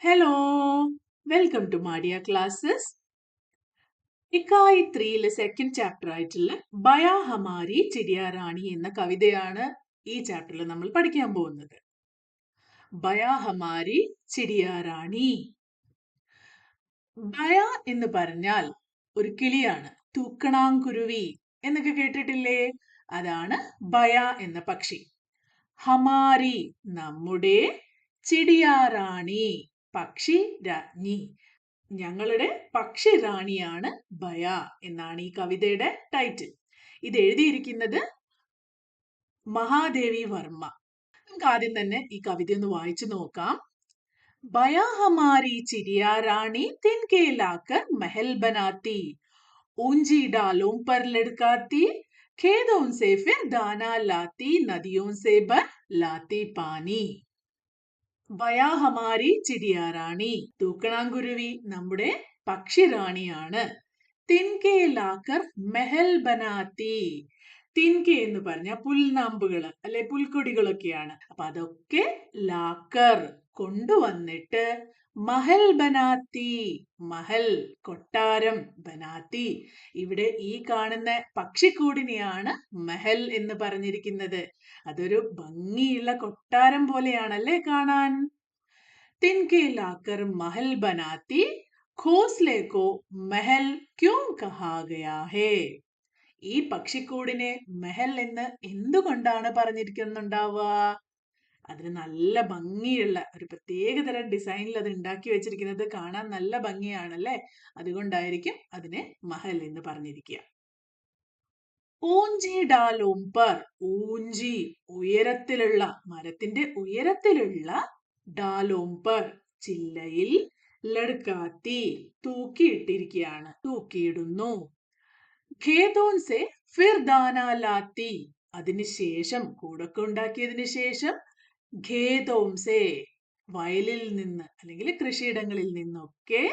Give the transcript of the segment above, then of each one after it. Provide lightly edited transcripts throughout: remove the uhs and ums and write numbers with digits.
Hello welcome to മാഡിയ classes. ഇക്കായി 3 second chapter ആയിട്ടുള്ള ബയാ ഹമാരി ചിടിയ റാണി എന്ന കവിതയാണ് ഈ ചാപ്റ്ററിൽ നമ്മൾ പഠിക്കാൻ പോകുന്നത്. ബയാ ഹമാരി ചിടിയ റാണി. ബയ എന്ന് പറഞ്ഞാൽ ഒരു കിളിയാണ്. തൂക്കണാങ്കുരുവി എന്നൊക്കെ കേട്ടിട്ടില്ലേ? അതാണ് ബയ എന്ന പക്ഷി. ഹമാരി നമ്മുടെ, ചിടിയ റാണി പക്ഷി രാജ്ഞി. ഞങ്ങളുടെ പക്ഷി റാണിയാണ് ബയ എന്നാണ് ഈ കവിതയുടെ ടൈറ്റിൽ. ഇത് എഴുതിയിരിക്കുന്നത് മഹാദേവി വർമ്മ. നമുക്ക് ആദ്യം തന്നെ ഈ കവിത ഒന്ന് വായിച്ചു നോക്കാം. ബയാ ഹമാരി ചിടിയ റാണി തിൻകെ ലാക്കർ महल बनाती, ऊंची डालों पर लटकाती, खेतों से फिर दाना लाती, नदियों से भर लाती पानी. ബയാ ഹമാരി ചിടിയ റാണി, തൂക്കണാങ്കുരുവി നമ്മുടെ പക്ഷി റാണിയാണ്. തിൻകെ ലാക്കർ മെഹൽ ബനാത്തി. തിൻകെ എന്ന് പറഞ്ഞ പുൽനാമ്പുകള് അല്ലെ പുൽക്കൊടികളൊക്കെയാണ്. അപ്പൊ അതൊക്കെ ലാക്കർ കൊണ്ടുവന്നിട്ട് മഹൽ ബനാത്തി, മഹൽ കൊട്ടാരം, ബനാത്തി ഇവിടെ ഈ കാണുന്ന പക്ഷിക്കൂടിനെയാണ് മെഹൽ എന്ന് പറഞ്ഞിരിക്കുന്നത്. അതൊരു ഭംഗിയുള്ള കൊട്ടാരം പോലെയാണല്ലേ കാണാൻ. തിൻകെ ലാക്കർ മഹൽ ബനാത്തി, ഘോസ്ലെ കോ മെഹൽ ക്യോं കഹാ ഗയാ ഹേ. ഈ പക്ഷിക്കൂടിനെ മെഹൽ എന്ന് എന്തുകൊണ്ടാണ് പറഞ്ഞിരിക്കുന്നുണ്ടാവുക? അതിന് നല്ല ഭംഗിയുള്ള ഒരു പ്രത്യേകതരം ഡിസൈനിൽ അത് ഉണ്ടാക്കി വെച്ചിരിക്കുന്നത് കാണാൻ നല്ല ഭംഗിയാണല്ലേ. അതുകൊണ്ടായിരിക്കും അതിനെ മഹൽ എന്ന് പറഞ്ഞിരിക്കുക. ഊഞ്ചി ഡാലോം പർ, ഊഞ്ചി ഉയരത്തിലുള്ള, മരത്തിന്റെ ഉയരത്തിലുള്ള, ഡാലോം പർ ചില്ലയിൽ, ലടുക്കാത്തി തൂക്കിയിട്ടിരിക്കുകയാണ്, തൂക്കിയിടുന്നു. ഖേതോൻ സെ ഫിർ ദാന ലാത്തി, അതിനുശേഷം കൂടൊക്കെ ഉണ്ടാക്കിയതിനു ശേഷം, ഖേതോം സെ വയലിൽ നിന്ന് അല്ലെങ്കിൽ കൃഷിയിടങ്ങളിൽ നിന്നൊക്കെ,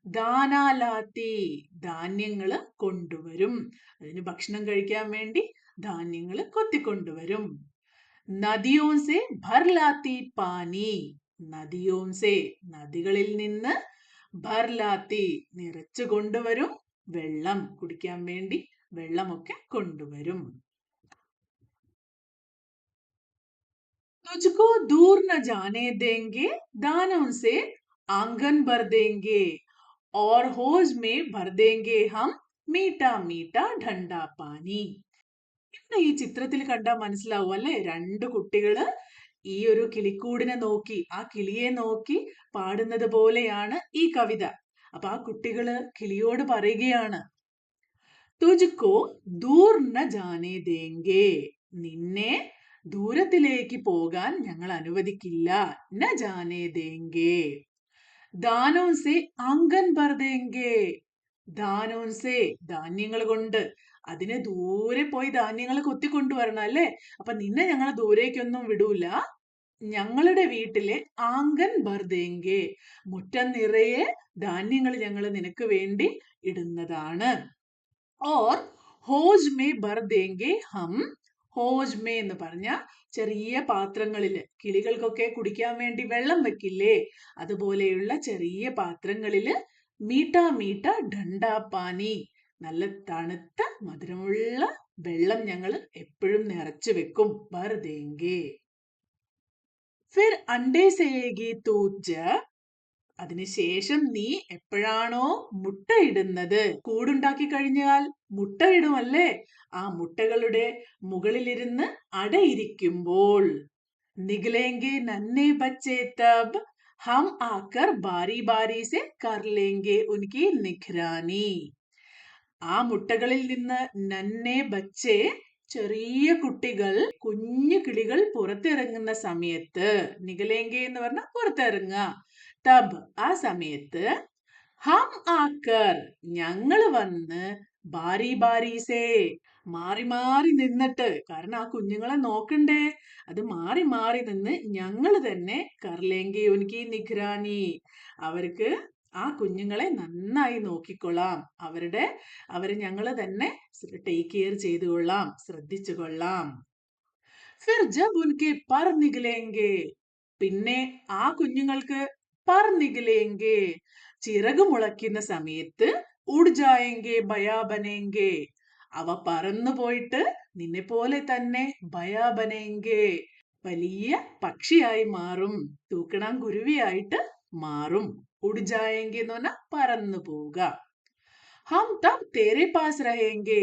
ദാന ലാത്തി ധാന്യങ്ങള് കൊണ്ടുവരും. അതിന് ഭക്ഷണം കഴിക്കാൻ വേണ്ടി ധാന്യങ്ങള് കൊത്തിക്കൊണ്ടുവരും. നദിയോൻ സെ ഭർ ലാത്തി പാനി, നദിയോൻ സെ നദികളിൽ നിന്ന്, ഭർ ലാത്തി നിറച്ചു കൊണ്ടുവരും, വെള്ളം കുടിക്കാൻ വേണ്ടി വെള്ളമൊക്കെ കൊണ്ടുവരും. तुझको दूर न जाने देंगे, दानों से आंगन भर देंगे, और हौज में भर देंगे हम, मीठा मीठा ठंडा पानी. ഈ ചിത്രത്തിൽ കണ്ടാൽ മനസ്സിലാവും അല്ലെ, രണ്ട് കുട്ടികള് ഈ ഒരു കിളിക്കൂടിനെ നോക്കി, ആ കിളിയെ നോക്കി പാടുന്നത് പോലെയാണ് ഈ കവിത. അപ്പൊ ആ കുട്ടികള് കിളിയോട് പറയുകയാണ്, തുജ്കോ ദൂർ ന ജാനെ ദേംഗേ, നിന്നെ ദൂരത്തിലേക്ക് പോകാൻ ഞങ്ങൾ അനുവദിക്കില്ല. ന ജാനെ ദേംഗേ. ദാനോൻ സെ ആംഗൻ ഭർ ദേംഗേ, ദാനോൻ സെ ധാന്യങ്ങൾ കൊണ്ട്, അതിന് ദൂരെ പോയി ധാന്യങ്ങൾ കൊത്തിക്കൊണ്ടുവരണം അല്ലേ. അപ്പൊ നിന്നെ ഞങ്ങൾ ദൂരേക്കൊന്നും വിടൂല. ഞങ്ങളുടെ വീട്ടിലെ ആംഗൻ ഭർ ദേംഗേ, മുറ്റം നിറയെ ധാന്യങ്ങൾ ഞങ്ങൾ നിനക്ക് വേണ്ടി ഇടുന്നതാണ്. ഓർ ഹോജ് മേ ഭർ ദേംഗേ ഹം, ഹോജ് മേ എന്ന് പറഞ്ഞ ചെറിയ പാത്രങ്ങളില്, കിളികൾക്കൊക്കെ കുടിക്കാൻ വേണ്ടി വെള്ളം വെക്കില്ലേ, അതുപോലെയുള്ള ചെറിയ പാത്രങ്ങളില്, മീഠാ മീഠാ ഡണ്ടാ പാനി, നല്ല തണുത്ത മധുരമുള്ള വെള്ളം ഞങ്ങൾ എപ്പോഴും നിറച്ചു വെക്കും. ഭർ ദേംഗേ. ഫിർ അണ്ടേ സേകി തൂജ്, അതിനുശേഷം നീ എപ്പോഴാണോ മുട്ടയിടുന്നത്, കൂടുണ്ടാക്കി കഴിഞ്ഞാൽ മുട്ടയിടുമല്ലേ, ആ മുട്ടകളുടെ മുകളിലിരുന്ന് അടയിരിക്കുമ്പോൾ, നിഗലേംഗെ നന്നെ ബച്ചേ തബ്, ഹം ആക്കർ ബാരി ബാരി സെ കർ ലേംഗെ ഉൻകി നിഖ്രാനി. ആ മുട്ടകളിൽ നിന്ന് നന്നെ ബച്ചേ, ചെറിയ കുട്ടികൾ, കുഞ്ഞു കിളികൾ പുറത്തിറങ്ങുന്ന സമയത്ത്, നിഗലേംഗെ എന്ന് പറഞ്ഞാൽ പുറത്തിറങ്ങുക, തബ് ആ സമയത്ത്, ഹം ആക്കർ ഞങ്ങൾ വന്ന്, ബാരി ബാരീസേ മാറി മാറി നിന്നിട്ട്, കാരണം ആ കുഞ്ഞുങ്ങളെ നോക്കണ്ടേ, അത് മാറി മാറി നിന്ന് ഞങ്ങൾ തന്നെ, കർലേങ്കി ഉൻകി നിഖ്രാനി അവർക്ക് ആ കുഞ്ഞുങ്ങളെ നന്നായി നോക്കിക്കൊള്ളാം, അവരെ ഞങ്ങൾ തന്നെ ടേക്ക് കെയർ ചെയ്തു കൊള്ളാം, ശ്രദ്ധിച്ചു കൊള്ളാം. ഫിർ ജബ് ഉൻകെ പർ നിഗലേംഗെ, പിന്നെ ആ കുഞ്ഞുങ്ങൾക്ക് पर निकलेंगे ചിറക് മുളയ്ക്കുന്ന സമയത്ത് ഉഡ് ജായെങ്കെ ബയാ ബനേങ്കെ അവ പറന്നു പോയിട്ട് നിന്നെ പോലെ തന്നെ ബയാ ബനേങ്കെ വലിയ പക്ഷിയായി മാറും തൂക്കണാം കുരുവിയായിട്ട് മാറും ഉഡ് ജായെങ്കെ എന്ന് പറഞ്ഞാൽ പറന്നു പോവുക ഹം തബ് തേരെ പാസ് രഹേങ്കെ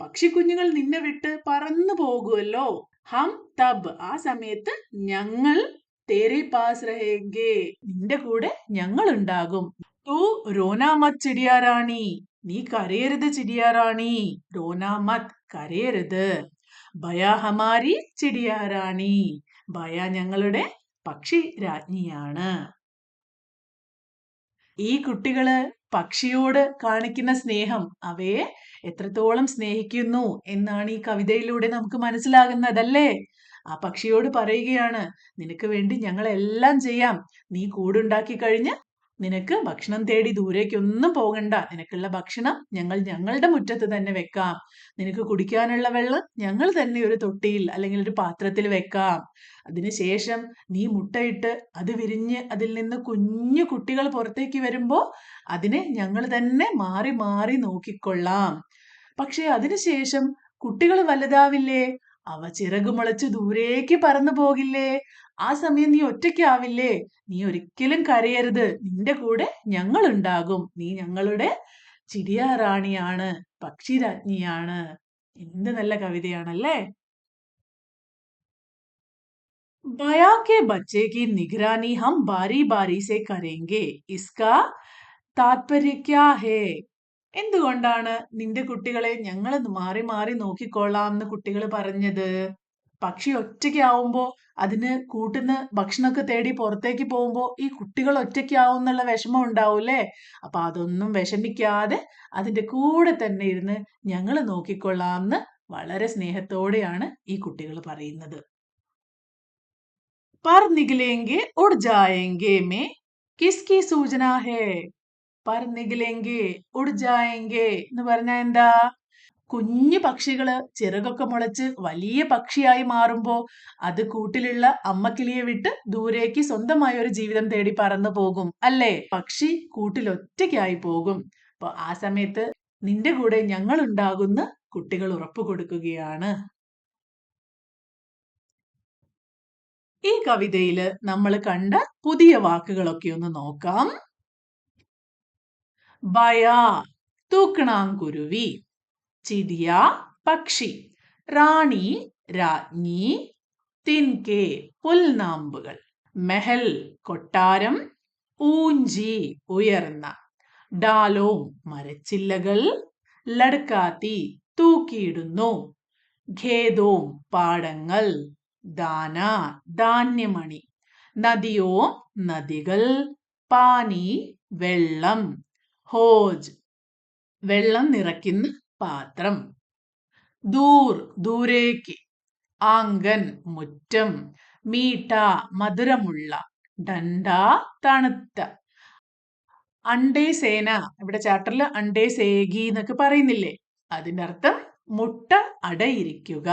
പക്ഷി കുഞ്ഞുങ്ങൾ നിന്നെ വിട്ട് പറന്നു പോകുമല്ലോ ഹം തബ് ആ സമയത്ത് ഞങ്ങൾ തേരെ പാസ് രഹേങ്കെ നിന്റെ കൂടെ ഞങ്ങൾ ഉണ്ടാകും തൂ റോനാ മത് ചിടിയാറാണി നീ കരയരുത് ചിടിയാറാണി റോനാ മത് കരയരുത് ഭയ ഹമാരി ചിടിയാറാണി ഭയ ഞങ്ങളുടെ പക്ഷി രാജ്ഞിയാണ് ഈ കുട്ടികള് പക്ഷിയോട് കാണിക്കുന്ന സ്നേഹം അവയെ എത്രത്തോളം സ്നേഹിക്കുന്നു എന്നാണ് ഈ കവിതയിലൂടെ നമുക്ക് മനസ്സിലാകുന്നതല്ലേ ആ പക്ഷിയോട് പറയുകയാണ് നിനക്ക് വേണ്ടി ഞങ്ങൾ എല്ലാം ചെയ്യാം നീ കൂടുണ്ടാക്കി കഴിഞ്ഞ് നിനക്ക് ഭക്ഷണം തേടി ദൂരേക്കൊന്നും പോകണ്ട നിനക്കുള്ള ഭക്ഷണം ഞങ്ങൾ ഞങ്ങളുടെ മുറ്റത്ത് തന്നെ വെക്കാം നിനക്ക് കുടിക്കാനുള്ള വെള്ളം ഞങ്ങൾ തന്നെ ഒരു തൊട്ടിയിൽ അല്ലെങ്കിൽ ഒരു പാത്രത്തിൽ വെക്കാം അതിനുശേഷം നീ മുട്ടയിട്ട് അത് വിരിഞ്ഞ് അതിൽ നിന്ന് കുഞ്ഞു കുട്ടികൾ പുറത്തേക്ക് വരുമ്പോ അതിനെ ഞങ്ങൾ തന്നെ മാറി മാറി നോക്കിക്കൊള്ളാം പക്ഷെ അതിനുശേഷം കുട്ടികൾ വലുതാവില്ലേ അവ ചിറക് മുളച്ച് ദൂരേക്ക് പറന്നു പോകില്ലേ ആ സമയം നീ ഒറ്റയ്ക്കാവില്ലേ നീ ഒരിക്കലും കരയരുത് നിന്റെ കൂടെ ഞങ്ങൾ ഉണ്ടാകും നീ ഞങ്ങളുടെ ചിടിയാറാണിയാണ് പക്ഷിരാജ്ഞിയാണ് എന്ത് നല്ല കവിതയാണല്ലേ बया के बच्चे की निगरानी हम बारी बारी से करेंगे इसका താത്പര്യ ക്യാ ഹേ എന്തുകൊണ്ടാണ് നിന്റെ കുട്ടികളെ ഞങ്ങൾ മാറി മാറി നോക്കിക്കൊള്ളാം എന്ന് കുട്ടികൾ പറഞ്ഞത് പക്ഷി ഒറ്റയ്ക്കാവുമ്പോ അതിന് കൂട്ടുന്ന ഭക്ഷണമൊക്കെ തേടി പുറത്തേക്ക് പോകുമ്പോ ഈ കുട്ടികൾ ഒറ്റയ്ക്കാവും എന്നുള്ള വിഷമം ഉണ്ടാവൂലേ അപ്പൊ അതൊന്നും വിഷമിക്കാതെ അതിന്റെ കൂടെ തന്നെ ഇരുന്ന് ഞങ്ങൾ നോക്കിക്കൊള്ളാം എന്ന് വളരെ സ്നേഹത്തോടെയാണ് ഈ കുട്ടികൾ പറയുന്നത് पर निकलेंगे उड़ जाएंगे में किसकी सूचना है पर निकलेंगे उड़ जाएंगे എന്ന് പറഞ്ഞാൽ എന്താ കുഞ്ഞു പക്ഷികള് ചിറകൊക്കെ മുളച്ച് വലിയ പക്ഷിയായി മാറുമ്പോ അത് കൂട്ടിലുള്ള അമ്മക്കിളിയെ വിട്ട് ദൂരേക്ക് സ്വന്തമായ ഒരു ജീവിതം തേടി പറന്നു പോകും അല്ലേ പക്ഷി കൂട്ടിൽ ഒറ്റയ്ക്കായി പോകും അപ്പൊ ആ സമയത്ത് നിന്റെ കൂടെ ഞങ്ങൾ ഉണ്ടാകുന്ന കുട്ടികൾ ഉറപ്പു കൊടുക്കുകയാണ് ഈ കവിതയില് നമ്മൾ കണ്ട പുതിയ വാക്കുകളൊക്കെ ഒന്ന് നോക്കാം ബയ തൂക്കണാങ്കുരുവി ചിടിയ പക്ഷി റാണി രാജ്ഞി തിൻകെ പുൽനാമ്പുകൾ മെഹൽ കൊട്ടാരം ഊഞ്ചി ഉയർന്ന ഡാലോം മരച്ചില്ലകൾ ലഡ്കാത്തി തൂക്കിയിടുന്നു ഖേദോം പാടങ്ങൾ ദാന ധാന്യമണി നദിയോ നദികൾ പാനി വെള്ളം ഹോജ് വെള്ളം നിറയ്ക്കുന്ന പാത്രം ദൂർ ദൂരേക്ക് ആങ്കൻ മുറ്റം മീട്ട മധുരമുള്ള ഡണ്ട തണുത്ത അണ്ടേ സേന ഇവിടെ ചാപ്റ്ററിൽ അണ്ടേ സേഗി എന്നൊക്കെ പറയുന്നില്ലേ അതിന്റെ അർത്ഥം മുട്ട അടയിരിക്കുക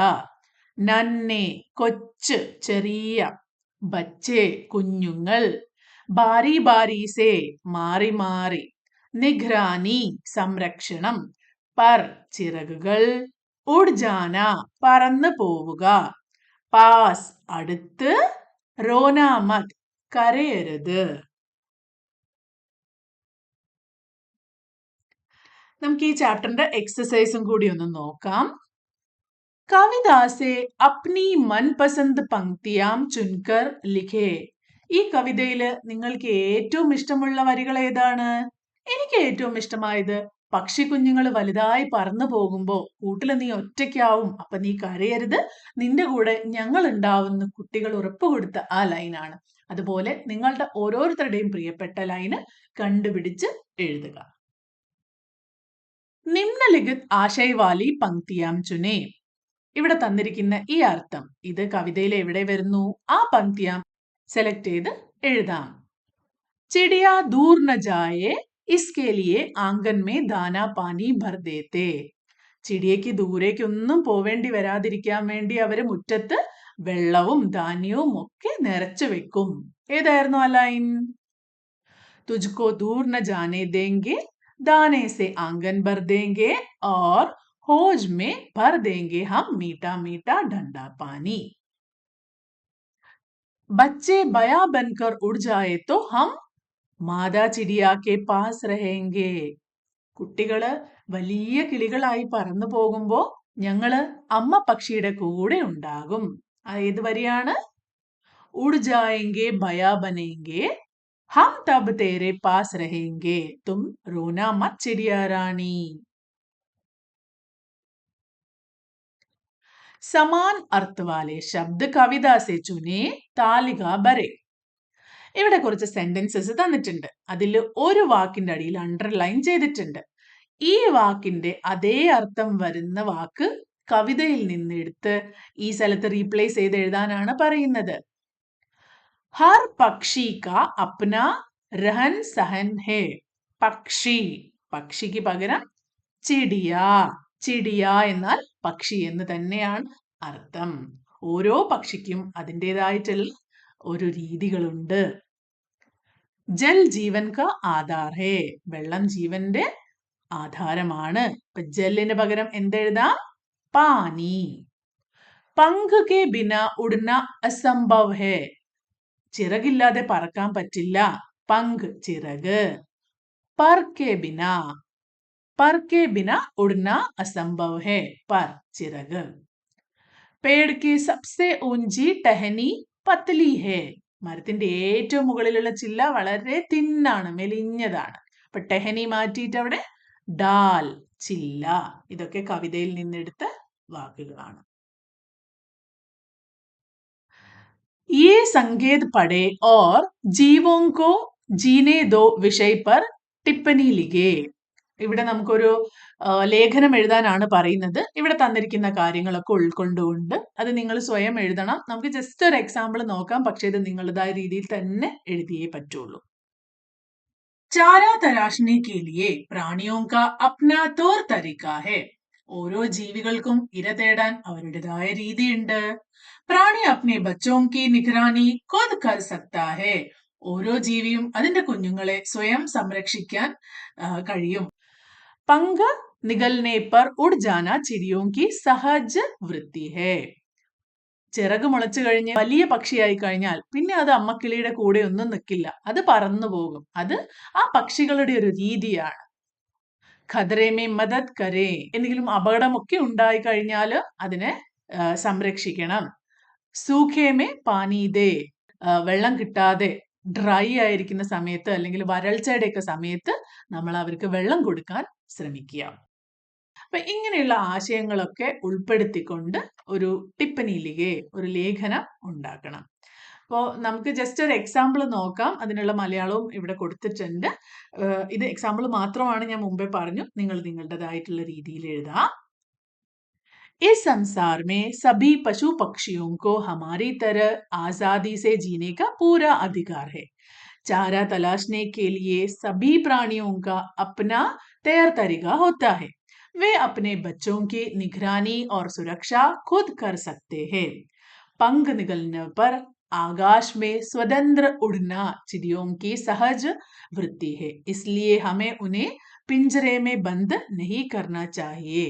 നന്നെ കൊച്ച് ചെറിയ ബച്ചേ കുഞ്ഞുങ്ങൾ ബാരി ബാരീസേ മാറി മാറി നിഘ്രാനി സംരക്ഷണം പർ ചിറകുകൾ ഉഡ്ജാന പറന്നു പോവുക പാസ് അടുത്ത് റോനാമത് കരയരുത് നമുക്ക് ഈ ചാപ്റ്ററിന്റെ എക്സസൈസും കൂടി ഒന്ന് നോക്കാം कविता से अपनी मनपसंद पंक्तियां चुनकर लिखे ഈ കവിതയില് നിങ്ങൾക്ക് ഏറ്റവും ഇഷ്ടമുള്ള വരികൾ ഏതാണ് എനിക്ക് ഏറ്റവും ഇഷ്ടമായത് പക്ഷി കുഞ്ഞുങ്ങൾ വലുതായി പറന്നു പോകുമ്പോ കൂട്ടില് നീ ഒറ്റയ്ക്കാവും അപ്പൊ നീ കരയരുത് നിന്റെ കൂടെ ഞങ്ങൾ ഉണ്ടാവുന്ന കുട്ടികൾ ഉറപ്പ് കൊടുത്ത ആ ലൈനാണ് അതുപോലെ നിങ്ങളുടെ ഓരോരുത്തരുടെയും പ്രിയപ്പെട്ട ലൈന് കണ്ടുപിടിച്ച് എഴുതുക നിമ്നലിഖിത് ആശയവാലി പങ്ക്തിയാം ചുനേ ഇവിടെ തന്നിരിക്കുന്ന ഈ അർത്ഥം ഇത് കവിതയിൽ എവിടെ വരുന്നു ആ പങ്ക്തിയാം സെലക്ട് ചെയ്ത് എഴുതാം ചിടിയ ദൂർ ന ജായേ ഇസ്കേ ലിയേ ആംഗൻ മേ ദാന പാനി ഭർ ദേത്തെ ചിടിയയ്ക്ക് ദൂരേക്കൊന്നും പോവേണ്ടി വരാതിരിക്കാൻ വേണ്ടി അവര് മുറ്റത്ത് വെള്ളവും ധാന്യവും ഒക്കെ നിറച്ചു വെക്കും ഏതായിരുന്നു ആ ലൈൻ तुझको दूर न जाने देंगे, दाने से आंगन भर देंगे और हौज में भर देंगे हम मीठा मीठा ठंडा पानी. बच्चे बया बनकर उड़ जाए तो हम മാതാ ചിടിയ കെ പാസ് रहेंगे. കുട്ടികള് വലിയ കിളികളായി പറന്നു പോകുമ്പോ ഞങ്ങള് അമ്മ പക്ഷിയുടെ കൂടെ ഉണ്ടാകും. ഏത് വരിയാണ്? ഉഡ് ജായെങ്കെ ബയാ ബനെങ്കെ हम तब तेरे पास रहेंगे, तुम रोना मत चिड़िया रानी. समान अर्थ वाले शब्द कविता से चुने, तालिका भरे. ഇവിടെ കുറച്ച് സെന്റൻസസ് തന്നിട്ടുണ്ട്. അതിൽ ഒരു വാക്കിന്റെ അടിയിൽ അണ്ടർലൈൻ ചെയ്തിട്ടുണ്ട്. ഈ വാക്കിന്റെ അതേ അർത്ഥം വരുന്ന വാക്ക് കവിതയിൽ നിന്ന് എടുത്ത് ഈ സ്ഥലത്ത് റീപ്ലേസ് ചെയ്ത് എഴുതാനാണ് പറയുന്നത്. ഹർ പക്ഷി കാ അപ്ന രഹൻ സഹൻ ഹേ. പക്ഷി, പക്ഷിക്ക് പകരം ചിടിയ. ചിടിയ എന്നാൽ പക്ഷി എന്ന് തന്നെയാണ് അർത്ഥം. ഓരോ പക്ഷിക്കും അതിൻ്റെതായിട്ടുള്ള ഒരു രീതികളുണ്ട്. ജൽ ജീവൻ കാ ആധാർ ഹേ. വെള്ളം ജീവന്റെ ആധാരമാണ്. ഇപ്പൊ ജല്ലിന് പകരം എന്തെഴുതാം? പാനി. പങ്ക് കെ ബിന ഉഡ്ന അസംഭവ് ഹേ. ചിറകില്ലാതെ പറക്കാൻ പറ്റില്ല. പങ്ക് ചിറക്. पर के बिना, पर के बिना उड़ना असंभव है. पर चिरग. पेड़ की सबसे ऊंची टहनी पतली है. മരത്തിന്റെ ഏറ്റവും മുകളിലുള്ള ചില്ല വളരെ തിന്നാണ്, മെലിഞ്ഞതാണ്. അപ്പൊ ടെഹനി മാറ്റിയിട്ട് അവിടെ ഡാൽ, ചില്ല. ഇതൊക്കെ കവിതയിൽ നിന്നെടുത്ത വാക്കുകളാണ്. ये संकेत पढ़े और जीवों को जीने दो विषय पर ടിപ്പനി ലിഖേ. ഇവിടെ നമുക്കൊരു ലേഖനം എഴുതാനാണ് പറയുന്നത്. ഇവിടെ തന്നിരിക്കുന്ന കാര്യങ്ങളൊക്കെ ഉൾക്കൊണ്ടുകൊണ്ട് അത് നിങ്ങൾ സ്വയം എഴുതണം. നമുക്ക് ജസ്റ്റ് ഒരു എക്സാമ്പിൾ നോക്കാം, പക്ഷേ ഇത് നിങ്ങളുടേതായ രീതിയിൽ തന്നെ എഴുതിയേ പറ്റുള്ളൂ. चारा तराशने के लिए प्राणियों का अपना तौर तरीका है. ഓരോ ജീവികൾക്കും ഇര തേടാൻ അവരുടേതായ രീതിയുണ്ട്. പ്രാണി അപ്നെ ബച്ചോं की निगरानी खुद कर सकता है. ഓരോ ജീവിയും അതിന്റെ കുഞ്ഞുങ്ങളെ സ്വയം സംരക്ഷിക്കാൻ കഴിയും. പങ്ക് നിഗൽനെ പർ ഉഡ് ജാന ചിടിയോं की सहज वृत्ति है. ചിറക് മുളച്ചു കഴിഞ്ഞ് വലിയ പക്ഷിയായി കഴിഞ്ഞാൽ പിന്നെ അത് അമ്മക്കിളിയുടെ കൂടെ ഒന്നും നിൽക്കില്ല, അത് പറന്നു പോകും. അത് ആ പക്ഷികളുടെ ഒരു രീതിയാണ്. ഖദറേമേ മദത് കരേ. എന്തെങ്കിലും അപകടമൊക്കെ ഉണ്ടായി കഴിഞ്ഞാൽ അതിനെ സംരക്ഷിക്കണം. സൂഖേമേ പാനീതേ. വെള്ളം കിട്ടാതെ ഡ്രൈ ആയിരിക്കുന്ന സമയത്ത് അല്ലെങ്കിൽ വരൾച്ചയുടെയൊക്കെ സമയത്ത് നമ്മൾ അവർക്ക് വെള്ളം കൊടുക്കാൻ ശ്രമിക്കുക. അപ്പൊ ഇങ്ങനെയുള്ള ആശയങ്ങളൊക്കെ ഉൾപ്പെടുത്തിക്കൊണ്ട് ഒരു ടിപ്പണിയിലെ ഒരു ലേഖനം ഉണ്ടാക്കണം. അപ്പോൾ നമുക്ക് ജസ്റ്റ് ഒരു എക്സാമ്പിൾ നോക്കാം. അതിനുള്ള മലയാളവും ഇവിടെ കൊടുത്തിട്ടുണ്ട്. ഇത് എക്സാമ്പിൾ മാത്രമാണ്, ഞാൻ മുമ്പേ പറഞ്ഞു. നിങ്ങൾ നിങ്ങളുടേതായിട്ടുള്ള രീതിയിൽ എഴുതാം. इस संसार में सभी पशु पक्षियों को हमारी तरह आजादी से जीने का पूरा अधिकार है. चारा तलाशने के लिए सभी प्राणियों का अपना तैयार तरीका होता है. वे अपने बच्चों की निगरानी और सुरक्षा खुद कर सकते हैं. पंख निगलने पर आकाश में स्वतंत्र उड़ना चिड़ियों की सहज वृत्ति है. इसलिए हमें उन्हें पिंजरे में बंद नहीं करना चाहिए.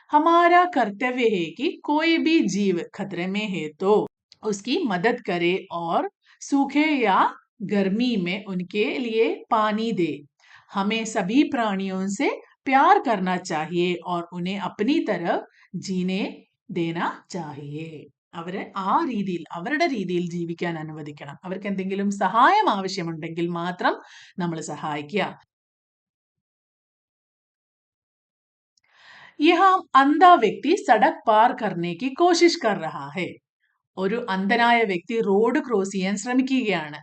हमारा कर्तव्य है कि कोई भी जीव खतरे में है तो उसकी मदद करे और सूखे या गर्मी में उनके लिए पानी दे. हमें सभी प्राणियों से प्यार करना चाहिए और उन्हें अपनी तरह जीने देना चाहिए. അവരെ ആ രീതിയിൽ അവരുടെ രീതിയിൽ ജീവിക്കാൻ അനുവദിക്കണം. അവർക്ക് എന്തെങ്കിലും സഹായം ആവശ്യമുണ്ടെങ്കിൽ മാത്രം നമ്മൾ സഹായിക്കുക. यहाँ अंधा व्यक्ति सड़क पार करने की कोशिश कर रहा है. ഒരു അന്ധനായ വ്യക്തി റോഡ് ക്രോസ് ചെയ്യാൻ ശ്രമിക്കുകയാണ്.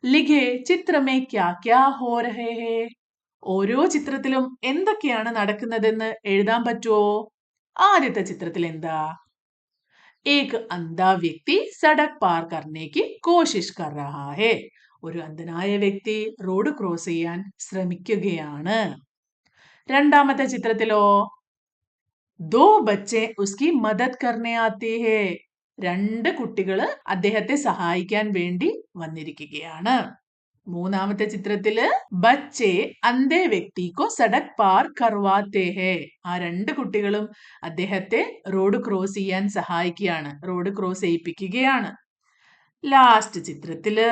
ലിഖേ ചിത്രമേ ക്യാ ക്യാ ഹോ രഹേ ഹേ. ഓരോ ചിത്രത്തിലും എന്തൊക്കെയാണ് നടക്കുന്നതെന്ന് എഴുതാൻ പറ്റുമോ? ആദ്യത്തെ ചിത്രത്തിൽ എന്താ? एक अंधा व्यक्ति सड़क पार करने की कोशिश कर रहा है. ഒരു അന്ധനായ വ്യക്തി റോഡ് ക്രോസ് ചെയ്യാൻ ശ്രമിക്കുകയാണ്. രണ്ടാമത്തെ ചിത്രത്തിലോ? ദോ ബച്ചെ ഉസ്കി മദത് കർനെ ആത്തെ ഹേ. രണ്ട് കുട്ടികള് അദ്ദേഹത്തെ സഹായിക്കാൻ വേണ്ടി വന്നിരിക്കുകയാണ്. മൂന്നാമത്തെ ചിത്രത്തില് ബച്ചേ അന്ധേ വ്യക്തി കോ സഡക് പാർ കർവാത്തെ ഹേ. ആ രണ്ട് കുട്ടികളും അദ്ദേഹത്തെ റോഡ് ക്രോസ് ചെയ്യാൻ സഹായിക്കുകയാണ്, റോഡ് ക്രോസ് ചെയ്യിപ്പിക്കുകയാണ്. ലാസ്റ്റ് ചിത്രത്തില്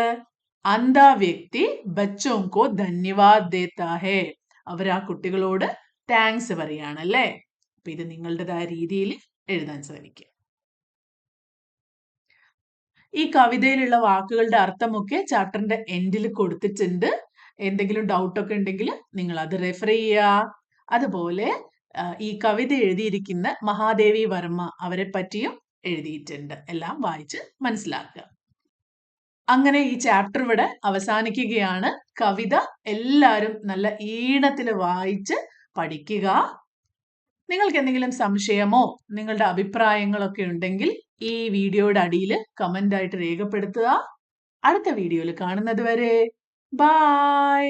അന്ധ വ്യക്തി ബച്ചോं को धन्यवाद देता है. അവർ ആ കുട്ടികളോട് താങ്ക്സ് പറയാണ് അല്ലേ. അപ്പൊ ഇത് നിങ്ങളുടേതായ രീതിയിൽ എഴുതാൻ ശ്രമിക്കുക. ഈ കവിതയിലുള്ള വാക്കുകളുടെ അർത്ഥമൊക്കെ ചാപ്റ്ററിന്റെ എൻഡിൽ കൊടുത്തിട്ടുണ്ട്. എന്തെങ്കിലും ഡൗട്ട് ഒക്കെ ഉണ്ടെങ്കിൽ നിങ്ങൾ അത് റെഫർ ചെയ്യുക. അതുപോലെ ഈ കവിത എഴുതിയിരിക്കുന്ന മഹാദേവി വർമ്മ അവരെ പറ്റിയും എഴുതിയിട്ടുണ്ട്. എല്ലാം വായിച്ച് മനസ്സിലാക്കുക. അങ്ങനെ ഈ ചാപ്റ്റർ ഇവിടെ അവസാനിക്കുകയാണ്. കവിത എല്ലാവരും നല്ല ഈണത്തിൽ വായിച്ച് പഠിക്കുക. നിങ്ങൾക്ക് എന്തെങ്കിലും സംശയമോ നിങ്ങളുടെ അഭിപ്രായങ്ങളൊക്കെ ഉണ്ടെങ്കിൽ ഈ വീഡിയോയുടെ അടിയിൽ കമന്റ് ആയിട്ട് രേഖപ്പെടുത്തുക. അടുത്ത വീഡിയോയിൽ കാണുന്നത് വരെ ബൈ.